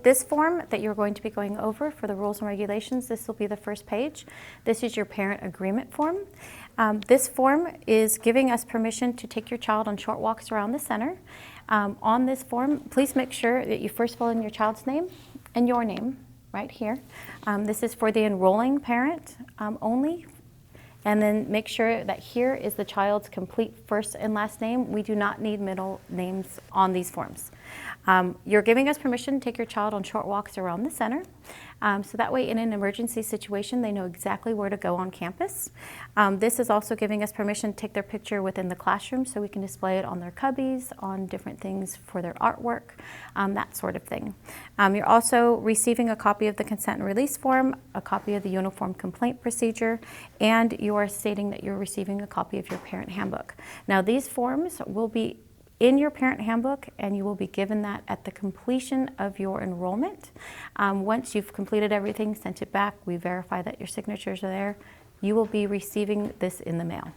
This form that you're going to be going over for the rules and regulations, this will be the first page. This is your parent agreement form. This form is giving us permission to take your child on short walks around the center. On this form, please make sure that you first fill in your child's name and your name right here. This is for the enrolling parent only. And then make sure that here is the child's complete first and last name. We do not need middle names on these forms. You're giving us permission to take your child on short walks around the center. So that way in an emergency situation, they know exactly where to go on campus. This is also giving us permission to take their picture within the classroom so we can display it on their cubbies, on different things for their artwork, that sort of thing. You're also receiving a copy of the consent and release form, a copy of the uniform complaint procedure, and you are stating that you're receiving a copy of your parent handbook. Now these forms will be in your parent handbook, and you will be given that at the completion of your enrollment. Once you've completed everything, sent it back, we verify that your signatures are there, you will be receiving this in the mail.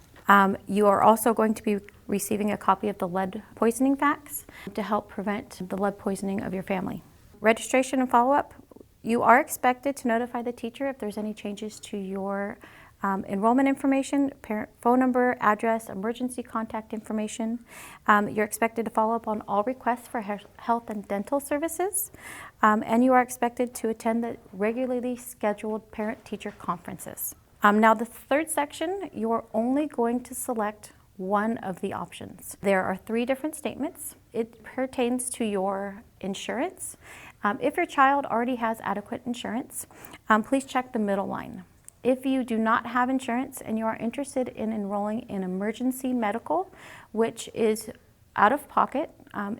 You are also going to be receiving a copy of the lead poisoning facts to help prevent the lead poisoning of your family. Registration and follow-up, you are expected to notify the teacher if there's any changes to your enrollment information, parent phone number, address, emergency contact information. You're expected to follow up on all requests for health and dental services, and you are expected to attend the regularly scheduled parent-teacher conferences. Now the third section, you're only going to select one of the options. There are 3 different statements. It pertains to your insurance. If your child already has adequate insurance, please check the middle line. If you do not have insurance and you are interested in enrolling in emergency medical, which is out of pocket,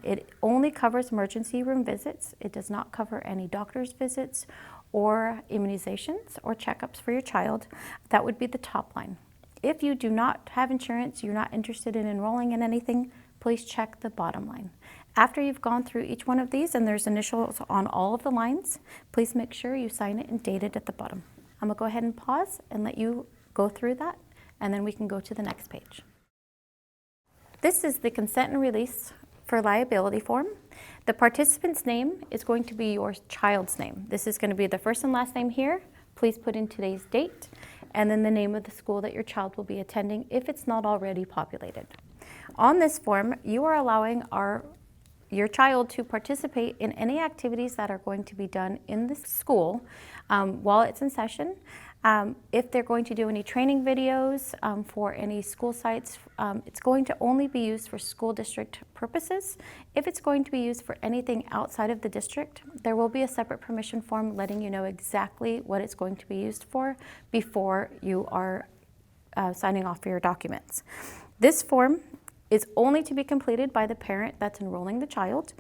it only covers emergency room visits. It does not cover any doctor's visits or immunizations or checkups for your child. That would be the top line. If you do not have insurance, you're not interested in enrolling in anything, please check the bottom line. After you've gone through each one of these, and there's initials on all of the lines, please make sure you sign it and date it at the bottom. I'm going to go ahead and pause and let you go through that, and then we can go to the next page. This is the consent and release for liability form. The participant's name is going to be your child's name. This is going to be the first and last name here. Please put in today's date, and then the name of the school that your child will be attending if it's not already populated. On this form, you are allowing your child to participate in any activities that are going to be done in the school while it's in session. If they're going to do any training videos for any school sites, it's going to only be used for school district purposes. If it's going to be used for anything outside of the district, there will be a separate permission form letting you know exactly what it's going to be used for before you are signing off for your documents. This form is only to be completed by the parent that's enrolling the child.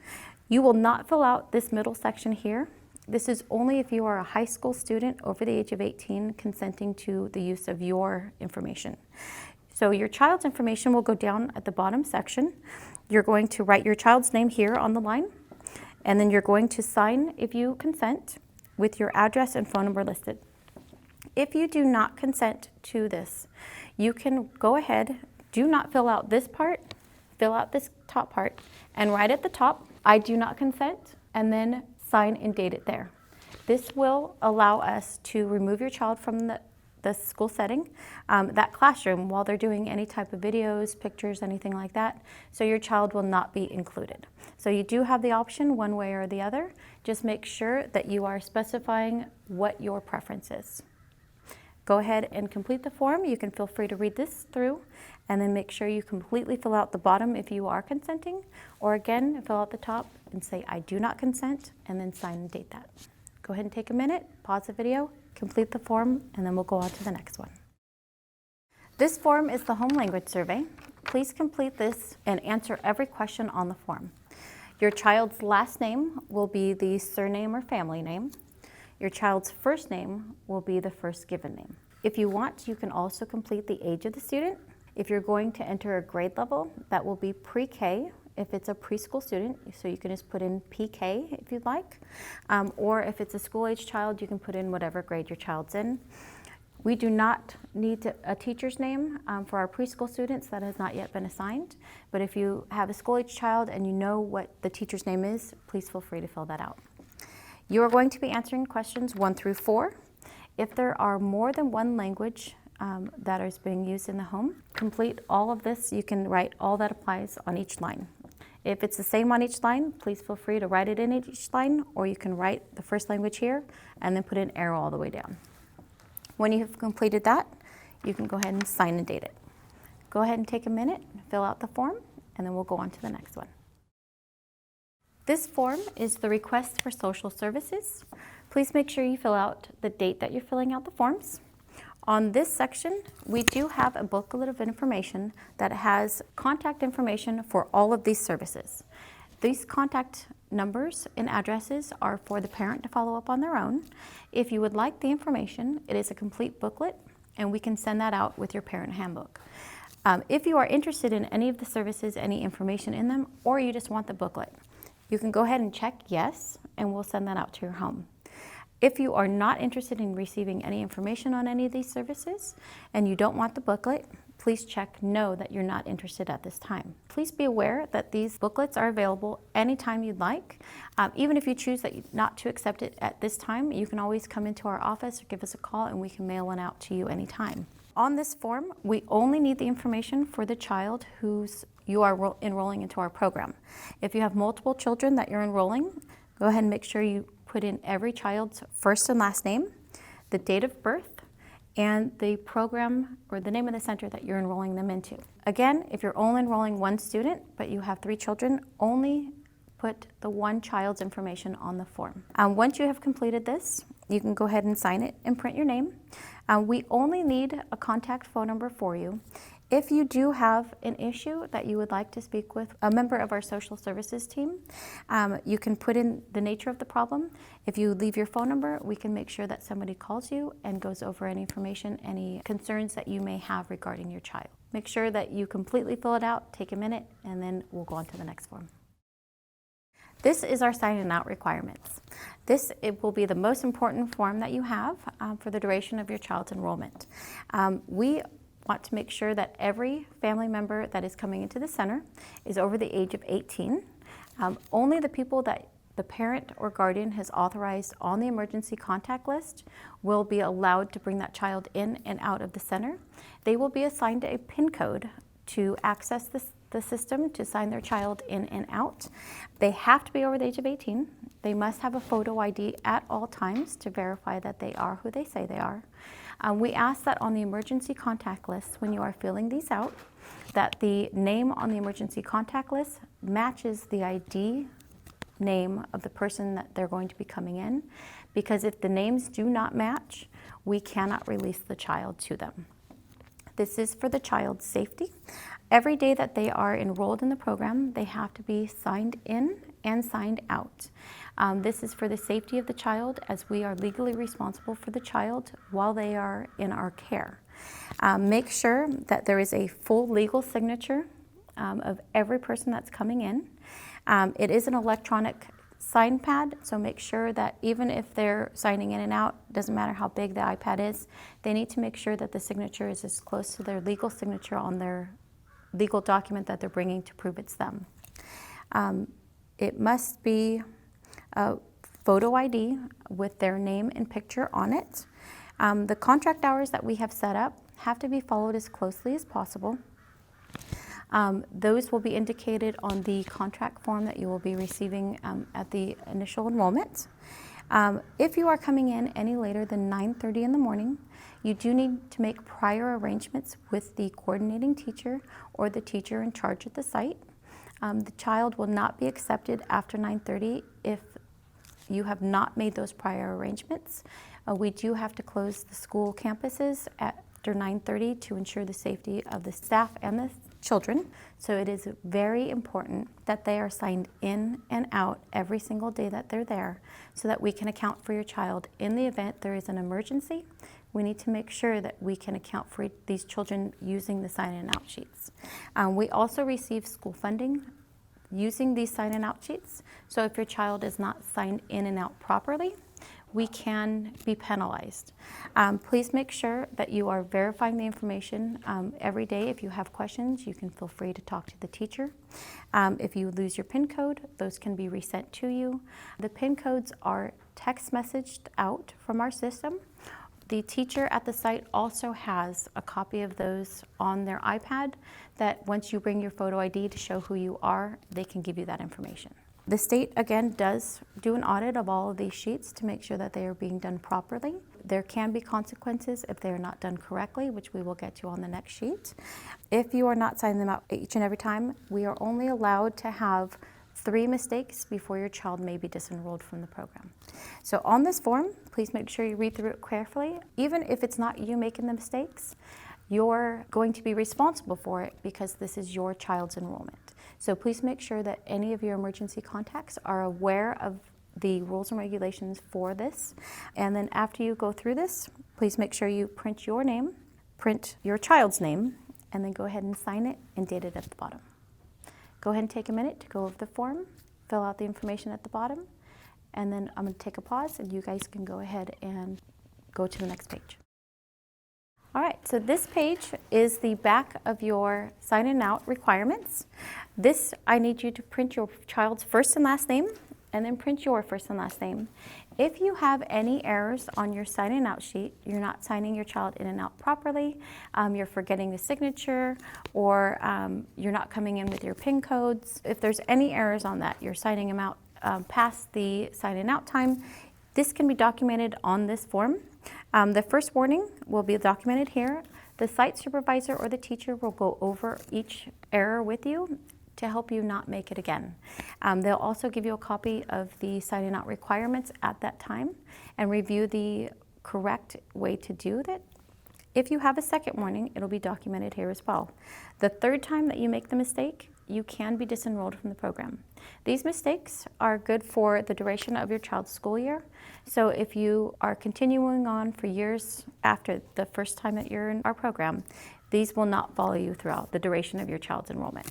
You will not fill out this middle section here. This is only if you are a high school student over the age of 18 consenting to the use of your information. So your child's information will go down at the bottom section. You're going to write your child's name here on the line, and then you're going to sign if you consent with your address and phone number listed. If you do not consent to this, you can go ahead. Do not fill out this part, fill out this top part, and write at the top, I do not consent, and then sign and date it there. This will allow us to remove your child from the school setting, that classroom, while they're doing any type of videos, pictures, anything like that, so your child will not be included. So you do have the option one way or the other. Just make sure that you are specifying what your preference is. Go ahead and complete the form. You can feel free to read this through, and then make sure you completely fill out the bottom if you are consenting, or again, fill out the top and say, I do not consent, and then sign and date that. Go ahead and take a minute, pause the video, complete the form, and then we'll go on to the next one. This form is the home language survey. Please complete this and answer every question on the form. Your child's last name will be the surname or family name. Your child's first name will be the first given name. If you want, you can also complete the age of the student. If you're going to enter a grade level, that will be pre-K if it's a preschool student, so you can just put in PK if you'd like. Or if it's a school-age child, you can put in whatever grade your child's in. We do not need a teacher's name for our preschool students. That has not yet been assigned. But if you have a school-age child and you know what the teacher's name is, please feel free to fill that out. You are going to be answering questions 1 through 4. If there are more than one language that is being used in the home, complete all of this. You can write all that applies on each line. If it's the same on each line, please feel free to write it in each line, or you can write the first language here and then put an arrow all the way down. When you have completed that, you can go ahead and sign and date it. Go ahead and take a minute, fill out the form, and then we'll go on to the next one. This form is the request for social services. Please make sure you fill out the date that you're filling out the forms. On this section, we do have a booklet of information that has contact information for all of these services. These contact numbers and addresses are for the parent to follow up on their own. If you would like the information, it is a complete booklet, and we can send that out with your parent handbook. If you are interested in any of the services, any information in them, or you just want the booklet, you can go ahead and check yes, and we'll send that out to your home. If you are not interested in receiving any information on any of these services and you don't want the booklet, please check no that you're not interested at this time. Please be aware that these booklets are available anytime you'd like. Even if you choose not to accept it at this time, you can always come into our office or give us a call and we can mail one out to you anytime. On this form, we only need the information for the child you are enrolling into our program. If you have multiple children that you're enrolling, go ahead and make sure you put in every child's first and last name, the date of birth, and the program or the name of the center that you're enrolling them into. Again, if you're only enrolling one student, but you have 3 children, only put the one child's information on the form. Once you have completed this, you can go ahead and sign it and print your name. We only need a contact phone number for you. If you do have an issue that you would like to speak with a member of our social services team, you can put in the nature of the problem. If you leave your phone number, we can make sure that somebody calls you and goes over any information, any concerns that you may have regarding your child. Make sure that you completely fill it out, take a minute, and then we'll go on to the next form. This is our sign and out requirements. It will be the most important form that you have for the duration of your child's enrollment. We want to make sure that every family member that is coming into the center is over the age of 18. Only the people that the parent or guardian has authorized on the emergency contact list will be allowed to bring that child in and out of the center. They will be assigned a PIN code to access the system to sign their child in and out. They have to be over the age of 18. They must have a photo ID at all times to verify that they are who they say they are. We ask that on the emergency contact list, when you are filling these out, that the name on the emergency contact list matches the ID name of the person that they're going to be coming in, because if the names do not match, we cannot release the child to them. This is for the child's safety. Every day that they are enrolled in the program, they have to be signed in and signed out. This is for the safety of the child, as we are legally responsible for the child while they are in our care. Make sure that there is a full legal signature of every person that's coming in. It is an electronic sign pad, so make sure that even if they're signing in and out, doesn't matter how big the iPad is, they need to make sure that the signature is as close to their legal signature on their legal document that they're bringing to prove it's them. It must be a photo ID with their name and picture on it. The contract hours that we have set up have to be followed as closely as possible. Those will be indicated on the contract form that you will be receiving at the initial enrollment. If you are coming in any later than 9:30 in the morning, you do need to make prior arrangements with the coordinating teacher or the teacher in charge at the site. The child will not be accepted after 9:30 if you have not made those prior arrangements. We do have to close the school campuses after 9:30 to ensure the safety of the staff and the children. So it is very important that they are signed in and out every single day that they're there, so that we can account for your child. In the event there is an emergency, we need to make sure that we can account for these children using the sign in and out sheets. We also receive school funding using these sign in and out sheets. So if your child is not signed in and out properly, we can be penalized. Please make sure that you are verifying the information every day. If you have questions, you can feel free to talk to the teacher. If you lose your PIN code, those can be resent to you. The PIN codes are text messaged out from our system. The teacher at the site also has a copy of those on their iPad that once you bring your photo ID to show who you are, they can give you that information. The state, again, does do an audit of all of these sheets to make sure that they are being done properly. There can be consequences if they are not done correctly, which we will get to on the next sheet. If you are not signing them out each and every time, we are only allowed to have 3 mistakes before your child may be disenrolled from the program. So on this form, please make sure you read through it carefully. Even if it's not you making the mistakes, you're going to be responsible for it because this is your child's enrollment. So please make sure that any of your emergency contacts are aware of the rules and regulations for this. And then after you go through this, please make sure you print your name, print your child's name, and then go ahead and sign it and date it at the bottom. Go ahead and take a minute to go over the form, fill out the information at the bottom, and then I'm going to take a pause and you guys can go ahead and go to the next page. All right, so this page is the back of your sign in out requirements. This, I need you to print your child's first and last name and then print your first and last name. If you have any errors on your sign in out sheet, you're not signing your child in and out properly, you're forgetting the signature, or you're not coming in with your PIN codes. If there's any errors on that, you're signing them out past the sign in out time, this can be documented on this form. The first warning will be documented here. The site supervisor or the teacher will go over each error with you to help you not make it again. They'll also give you a copy of the signing out requirements at that time and review the correct way to do that. If you have a second warning, it'll be documented here as well. The third time that you make the mistake, you can be disenrolled from the program. These mistakes are good for the duration of your child's school year. So if you are continuing on for years after the first time that you're in our program, these will not follow you throughout the duration of your child's enrollment.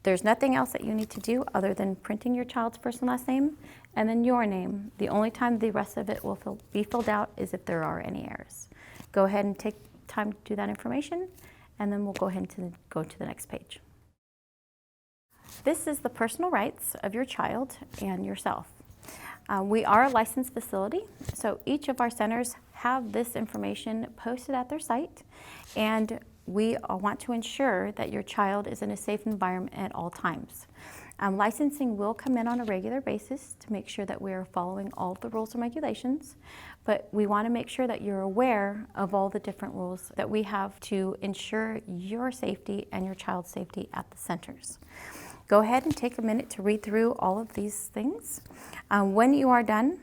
There's nothing else that you need to do other than printing your child's first and last name and then your name. The only time the rest of it will be filled out is if there are any errors. Go ahead and take time to do that information, and then we'll go ahead and go to the next page. This is the personal rights of your child and yourself. We are a licensed facility, so each of our centers have this information posted at their site, and we want to ensure that your child is in a safe environment at all times. Licensing will come in on a regular basis to make sure that we are following all of the rules and regulations, but we want to make sure that you're aware of all the different rules that we have to ensure your safety and your child's safety at the centers. Go ahead and take a minute to read through all of these things. When you are done,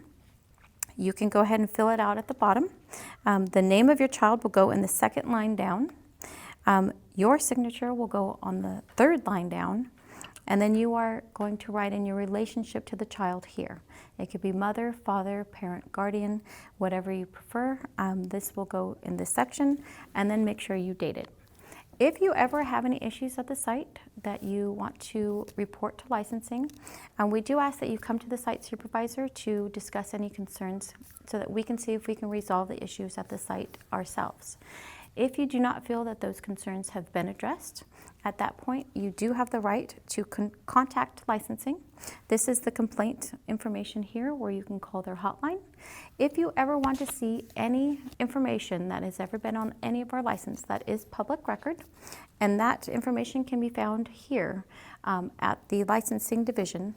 you can go ahead and fill it out at the bottom. The name of your child will go in the second line down. Your signature will go on the third line down, and then you are going to write in your relationship to the child here. It could be mother, father, parent, guardian, whatever you prefer. This will go in this section, and then make sure you date it. If you ever have any issues at the site that you want to report to licensing, we do ask that you come to the site supervisor to discuss any concerns so that we can see if we can resolve the issues at the site ourselves. If you do not feel that those concerns have been addressed, at that point you do have the right to contact licensing. This is the complaint information here where you can call their hotline. If you ever want to see any information that has ever been on any of our license, that is public record, and that information can be found here at the licensing division.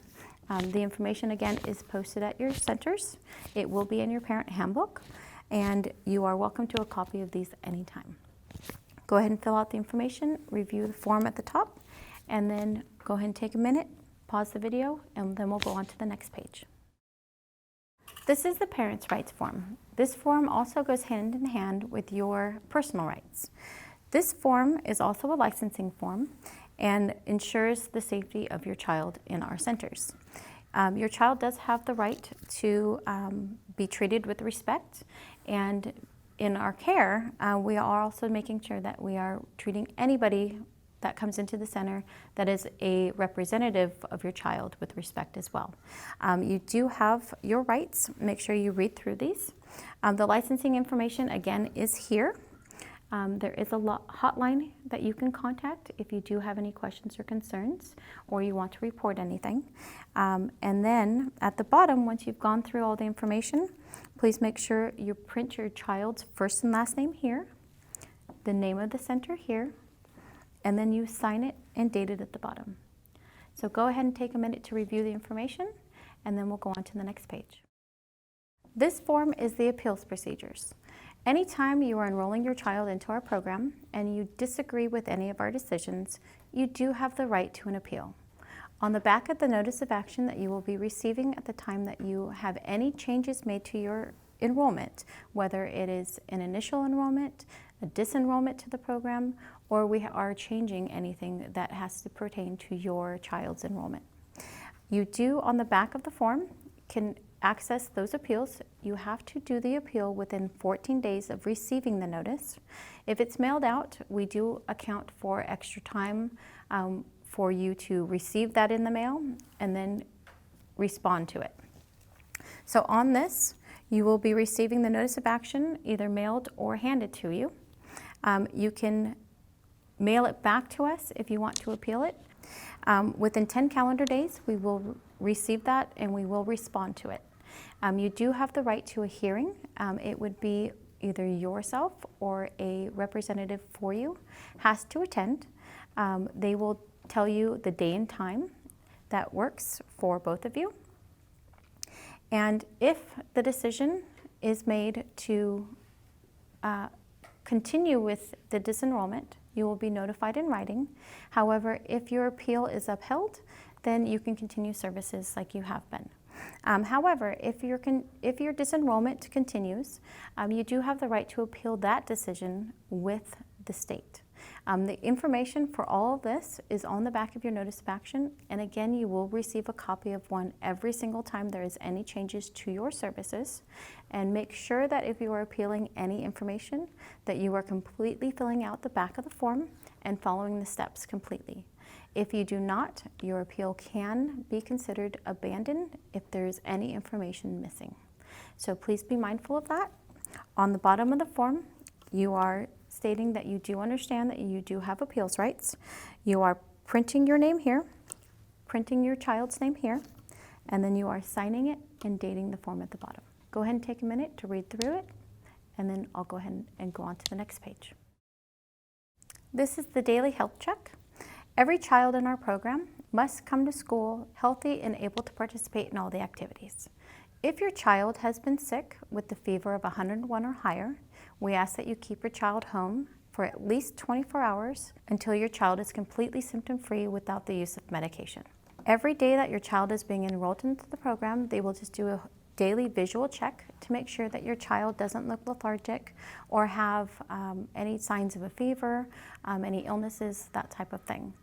The information again is posted at your centers. It will be in your parent handbook, and you are welcome to a copy of these anytime. Go ahead and fill out the information, review the form at the top, and then go ahead and take a minute, pause the video, and then we'll go on to the next page. This is the parents' rights form. This form also goes hand in hand with your personal rights. This form is also a licensing form and ensures the safety of your child in our centers. Your child does have the right to be treated with respect, and in our care, we are also making sure that we are treating anybody that comes into the center that is a representative of your child with respect as well. You do have your rights. Make sure you read through these. The licensing information, again, is here. There is a hotline that you can contact if you do have any questions or concerns or you want to report anything. And then at the bottom, once you've gone through all the information, please make sure you print your child's first and last name here, the name of the center here, and then you sign it and date it at the bottom. So go ahead and take a minute to review the information, and then we'll go on to the next page. This form is the appeals procedures. Anytime you are enrolling your child into our program and you disagree with any of our decisions, you do have the right to an appeal. On the back of the notice of action that you will be receiving at the time that you have any changes made to your enrollment, whether it is an initial enrollment, a disenrollment to the program, or we are changing anything that has to pertain to your child's enrollment. You do, on the back of the form, can access those appeals. You have to do the appeal within 14 days of receiving the notice. If it's mailed out, we do account for extra time for you to receive that in the mail and then respond to it. So on this, you will be receiving the notice of action either mailed or handed to you. You can mail it back to us if you want to appeal it. Within 10 calendar days, we will receive that and we will respond to it. You do have the right to a hearing. It would be either yourself or a representative for you has to attend. They will tell you the day and time that works for both of you. And if the decision is made to continue with the disenrollment, you will be notified in writing. However, if your appeal is upheld, then you can continue services like you have been. However, if your disenrollment continues, you do have the right to appeal that decision with the state. The information for all of this is on the back of your notice of action, and again, you will receive a copy of one every single time there is any changes to your services. And make sure that if you are appealing any information, that you are completely filling out the back of the form and following the steps completely. If you do not, your appeal can be considered abandoned if there is any information missing. So please be mindful of that. On the bottom of the form, you are stating that you do understand that you do have appeals rights. You are printing your name here, printing your child's name here, and then you are signing it and dating the form at the bottom. Go ahead and take a minute to read through it, and then I'll go ahead and go on to the next page. This is the daily health check. Every child in our program must come to school healthy and able to participate in all the activities. If your child has been sick with the fever of 101 or higher, we ask that you keep your child home for at least 24 hours until your child is completely symptom-free without the use of medication. Every day that your child is being enrolled into the program, they will just do a daily visual check to make sure that your child doesn't look lethargic or have any signs of a fever, any illnesses, that type of thing.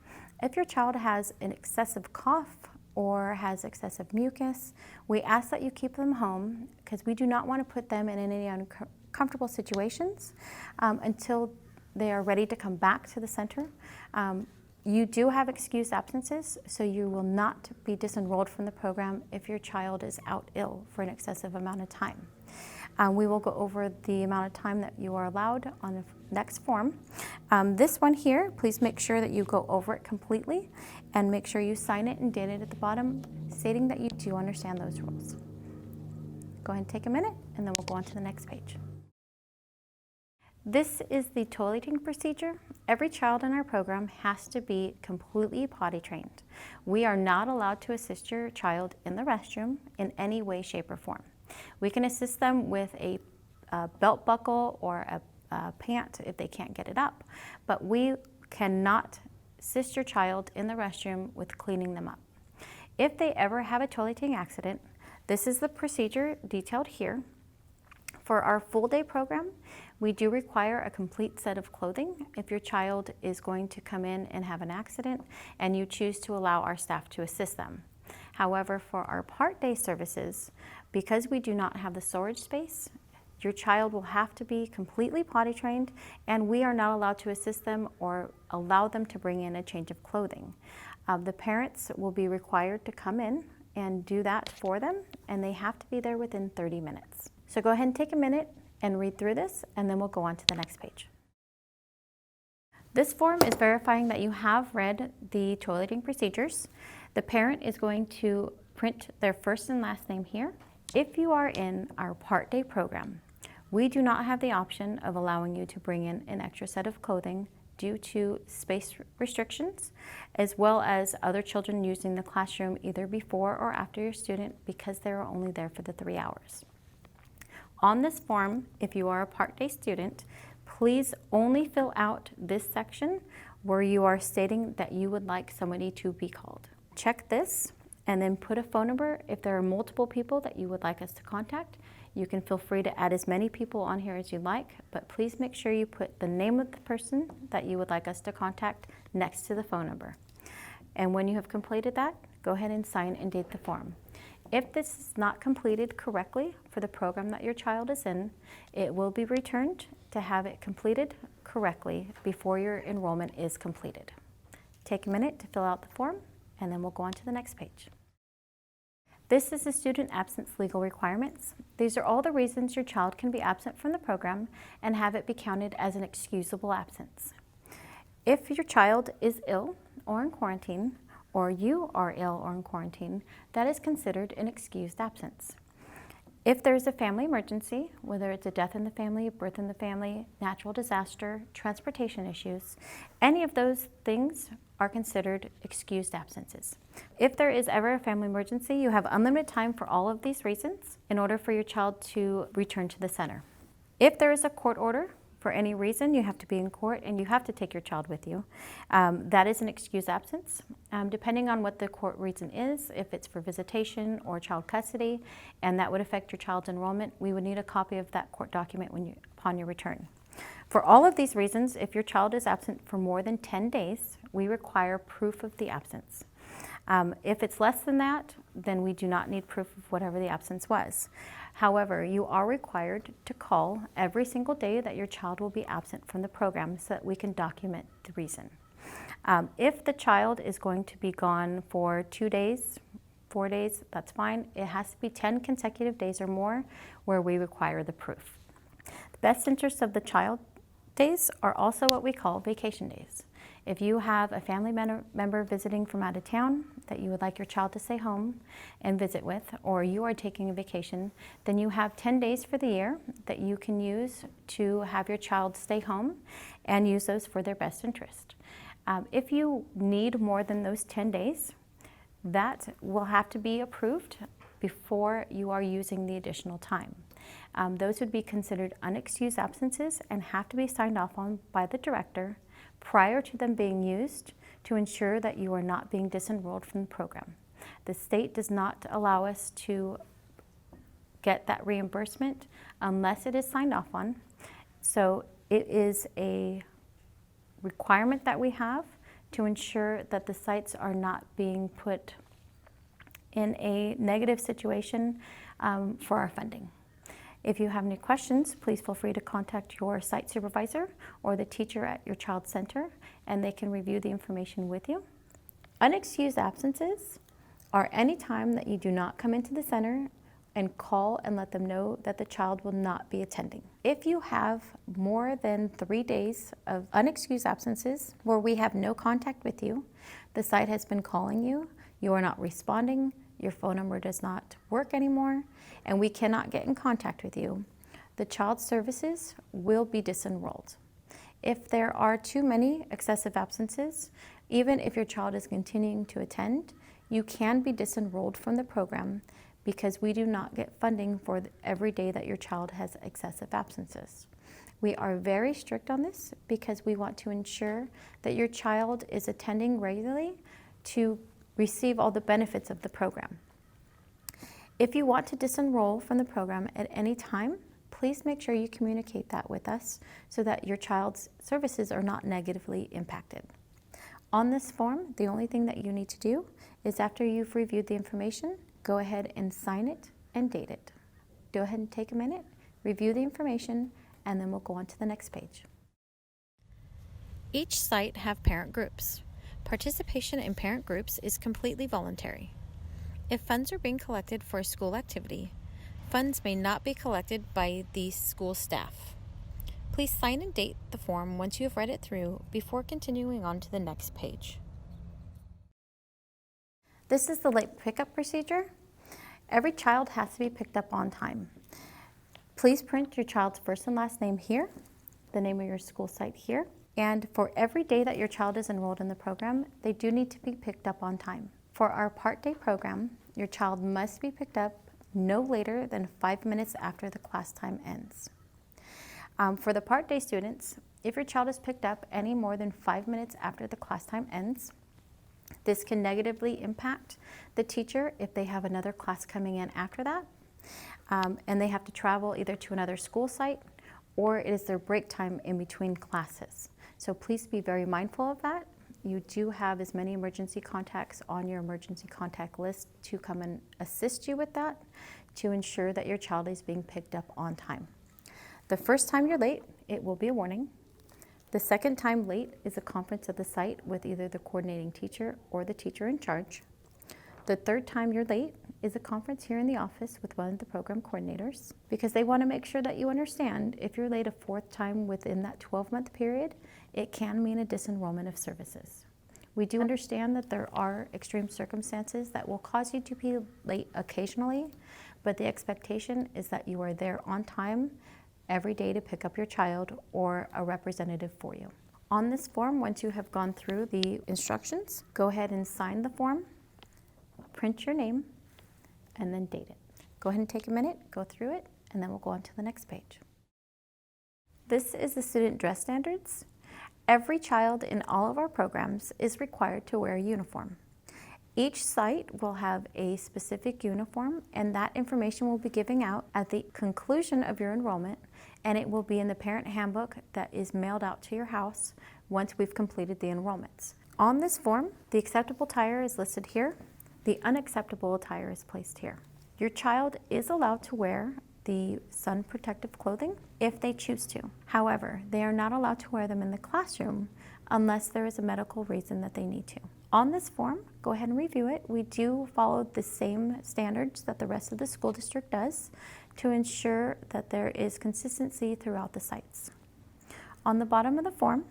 If your child has an excessive cough or has excessive mucus, we ask that you keep them home because we do not want to put them in any uncomfortable situations until they are ready to come back to the center. You do have excused absences, so you will not be disenrolled from the program if your child is out ill for an excessive amount of time. We will go over the amount of time that you are allowed on the next form. This one here, please make sure that you go over it completely and make sure you sign it and date it at the bottom, stating that you do understand those rules. Go ahead and take a minute, and then we'll go on to the next page. This is the toileting procedure. Every child in our program has to be completely potty trained. We are not allowed to assist your child in the restroom in any way, shape, or form. We can assist them with a belt buckle or a pant if they can't get it up, but we cannot assist your child in the restroom with cleaning them up. If they ever have a toileting accident, this is the procedure detailed here. For our full day program, we do require a complete set of clothing if your child is going to come in and have an accident and you choose to allow our staff to assist them. However, for our part day services, because we do not have the storage space, your child will have to be completely potty trained, and we are not allowed to assist them or allow them to bring in a change of clothing. The parents will be required to come in and do that for them, and they have to be there within 30 minutes. So go ahead and take a minute and read through this, and then we'll go on to the next page. This form is verifying that you have read the toileting procedures. The parent is going to print their first and last name here. If you are in our part-day program, we do not have the option of allowing you to bring in an extra set of clothing due to space restrictions, as well as other children using the classroom either before or after your student because they are only there for the 3 hours. On this form, if you are a part-day student, please only fill out this section where you are stating that you would like somebody to be called. Check this and then put a phone number. If there are multiple people that you would like us to contact, you can feel free to add as many people on here as you like, but please make sure you put the name of the person that you would like us to contact next to the phone number. And when you have completed that, go ahead and sign and date the form. If this is not completed correctly for the program that your child is in, it will be returned to have it completed correctly before your enrollment is completed. Take a minute to fill out the form, and then we'll go on to the next page. This is the student absence legal requirements. These are all the reasons your child can be absent from the program and have it be counted as an excusable absence. If your child is ill or in quarantine, or you are ill or in quarantine, that is considered an excused absence. If there's a family emergency, whether it's a death in the family, a birth in the family, natural disaster, transportation issues, any of those things are considered excused absences. If there is ever a family emergency, you have unlimited time for all of these reasons in order for your child to return to the center. If there is a court order, for any reason, you have to be in court and you have to take your child with you. That is an excused absence. Depending on what the court reason is, if it's for visitation or child custody, and that would affect your child's enrollment, we would need a copy of that court document upon your return. For all of these reasons, if your child is absent for more than 10 days, we require proof of the absence. If it's less than that, then we do not need proof of whatever the absence was. However, you are required to call every single day that your child will be absent from the program so that we can document the reason. If the child is going to be gone for 2 days, 4 days, that's fine. It has to be 10 consecutive days or more where we require the proof. The best interests of the child days are also what we call vacation days. If you have a family member visiting from out of town that you would like your child to stay home and visit with, or you are taking a vacation, then you have 10 days for the year that you can use to have your child stay home and use those for their best interest. If you need more than those 10 days, that will have to be approved before you are using the additional time. Those would be considered unexcused absences and have to be signed off on by the director prior to them being used to ensure that you are not being disenrolled from the program. The state does not allow us to get that reimbursement unless it is signed off on. So it is a requirement that we have to ensure that the sites are not being put in a negative situation for our funding. If you have any questions, please feel free to contact your site supervisor or the teacher at your child's center, and they can review the information with you. Unexcused absences are any time that you do not come into the center and call and let them know that the child will not be attending. If you have more than 3 days of unexcused absences where we have no contact with you, the site has been calling you, you are not responding, your phone number does not work anymore, and we cannot get in contact with you, the child services will be disenrolled. If there are too many excessive absences, even if your child is continuing to attend, you can be disenrolled from the program because we do not get funding for every day that your child has excessive absences. We are very strict on this because we want to ensure that your child is attending regularly to receive all the benefits of the program. If you want to disenroll from the program at any time, please make sure you communicate that with us so that your child's services are not negatively impacted. On this form, the only thing that you need to do is after you've reviewed the information, go ahead and sign it and date it. Go ahead and take a minute, review the information, and then we'll go on to the next page. Each site have parent groups. Participation in parent groups is completely voluntary. If funds are being collected for a school activity, funds may not be collected by the school staff. Please sign and date the form once you have read it through before continuing on to the next page. This is the late pickup procedure. Every child has to be picked up on time. Please print your child's first and last name here, the name of your school site here, and for every day that your child is enrolled in the program, they do need to be picked up on time. For our part-day program, your child must be picked up no later than 5 minutes after the class time ends. For the part-day students, if your child is picked up any more than 5 minutes after the class time ends, this can negatively impact the teacher if they have another class coming in after that, and they have to travel either to another school site or it is their break time in between classes. So please be very mindful of that. You do have as many emergency contacts on your emergency contact list to come and assist you with that to ensure that your child is being picked up on time. The first time you're late, it will be a warning. The second time late is a conference at the site with either the coordinating teacher or the teacher in charge. The third time you're late is a conference here in the office with one of the program coordinators because they want to make sure that you understand if you're late a fourth time within that 12-month period, it can mean a disenrollment of services. We do understand that there are extreme circumstances that will cause you to be late occasionally, but the expectation is that you are there on time every day to pick up your child or a representative for you. On this form, once you have gone through the instructions, go ahead and sign the form, print your name, and then date it. Go ahead and take a minute, go through it, and then we'll go on to the next page. This is the student dress standards. Every child in all of our programs is required to wear a uniform. Each site will have a specific uniform, and that information will be given out at the conclusion of your enrollment, and it will be in the parent handbook that is mailed out to your house once we've completed the enrollments. On this form, the acceptable attire is listed here. The unacceptable attire is placed here. Your child is allowed to wear the sun protective clothing if they choose to. However, they are not allowed to wear them in the classroom unless there is a medical reason that they need to. On this form, go ahead and review it. We do follow the same standards that the rest of the school district does to ensure that there is consistency throughout the sites. On the bottom of the form,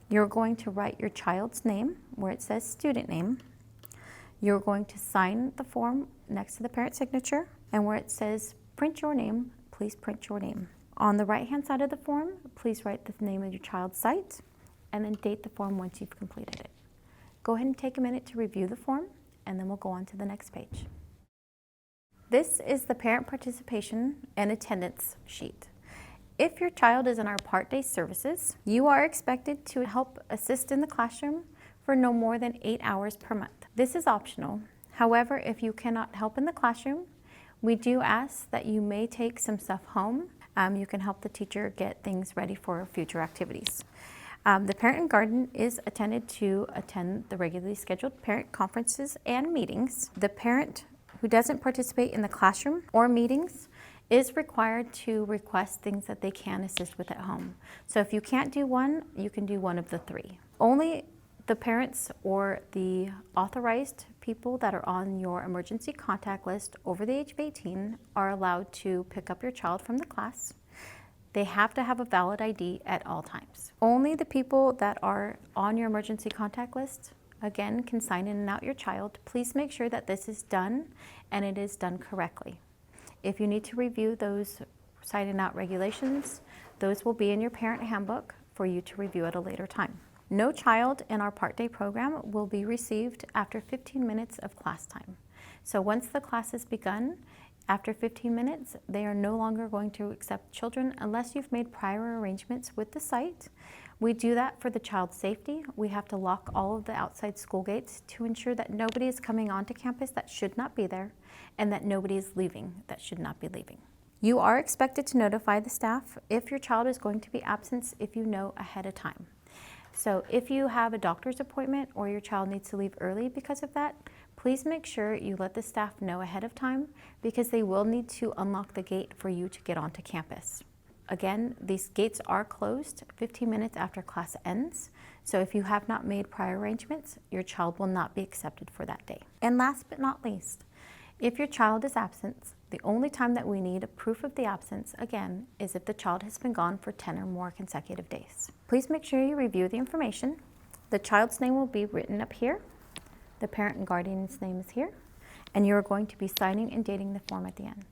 you're going to write your child's name where it says student name. You're going to sign the form next to the parent signature, and where it says print your name, please print your name. On the right-hand side of the form, please write the name of your child's site and then date the form once you've completed it. Go ahead and take a minute to review the form, and then we'll go on to the next page. This is the parent participation and attendance sheet. If your child is in our part-day services, you are expected to help assist in the classroom for no more than 8 hours per month. This is optional. However, if you cannot help in the classroom, we do ask that you may take some stuff home. You can help the teacher get things ready for future activities. The parent and guardian is attended to attend the regularly scheduled parent conferences and meetings. The parent who doesn't participate in the classroom or meetings is required to request things that they can assist with at home. So if you can't do one, you can do one of the three. Only the parents or the authorized people that are on your emergency contact list over the age of 18 are allowed to pick up your child from the class. They have to have a valid ID at all times. Only the people that are on your emergency contact list, again, can sign in and out your child. Please make sure that this is done and it is done correctly. If you need to review those sign in out regulations, those will be in your parent handbook for you to review at a later time. No child in our part-day program will be received after 15 minutes of class time. So once the class has begun, after 15 minutes, they are no longer going to accept children unless you've made prior arrangements with the site. We do that for the child's safety. We have to lock all of the outside school gates to ensure that nobody is coming onto campus that should not be there and that nobody is leaving that should not be leaving. You are expected to notify the staff if your child is going to be absent if you know ahead of time. So if you have a doctor's appointment or your child needs to leave early because of that, please make sure you let the staff know ahead of time because they will need to unlock the gate for you to get onto campus. Again, these gates are closed 15 minutes after class ends, so if you have not made prior arrangements, your child will not be accepted for that day. And last but not least, if your child is absent The only time that we need a proof of the absence, again, is if the child has been gone for 10 or more consecutive days. Please make sure you review the information. The child's name will be written up here. The parent and guardian's name is here. And you're going to be signing and dating the form at the end.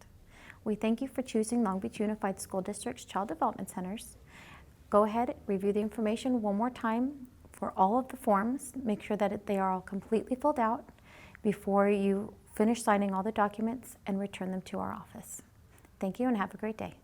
We thank you for choosing Long Beach Unified School District's Child Development Centers. Go ahead, review the information one more time for all of the forms. Make sure that they are all completely filled out before you finish signing all the documents and return them to our office. Thank you and have a great day.